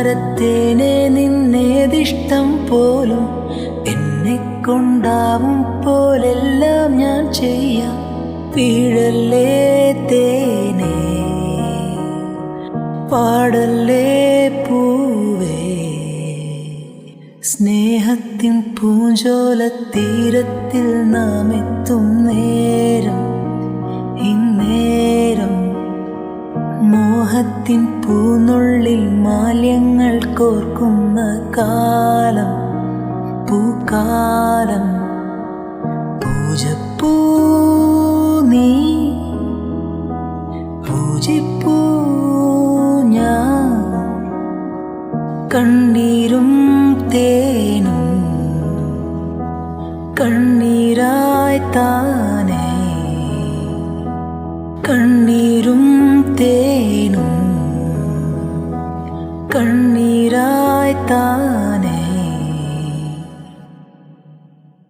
പുന്നാരത്തേനെ നിന്നേതിഷ്ടം പോലും എന്നെ കൊണ്ടാവും പോലെല്ലാം ഞാൻ ചെയ്യാം. വീഴല്ലേ തേനേ, പാടല്ലേ പൂവേ, സ്നേഹത്തിൻ പൂഞ്ചോലത്തീരത്തിൽ നാം എത്തും നേരം, ഇന്നേരം മോഹത്തിൻ പൂനുള്ളിൽ മാല്യങ്ങൾ കോർക്കുന്ന കാലം, പൂക്കാലം. പൂജപ്പൂ നീ, പൂജിപ്പൂ ഞാൻ, കണ്ണീരും തേനും കണ്ണീരായി താനേ, കണ്ണീരും തേനും കണ്ണീരായി താനേ.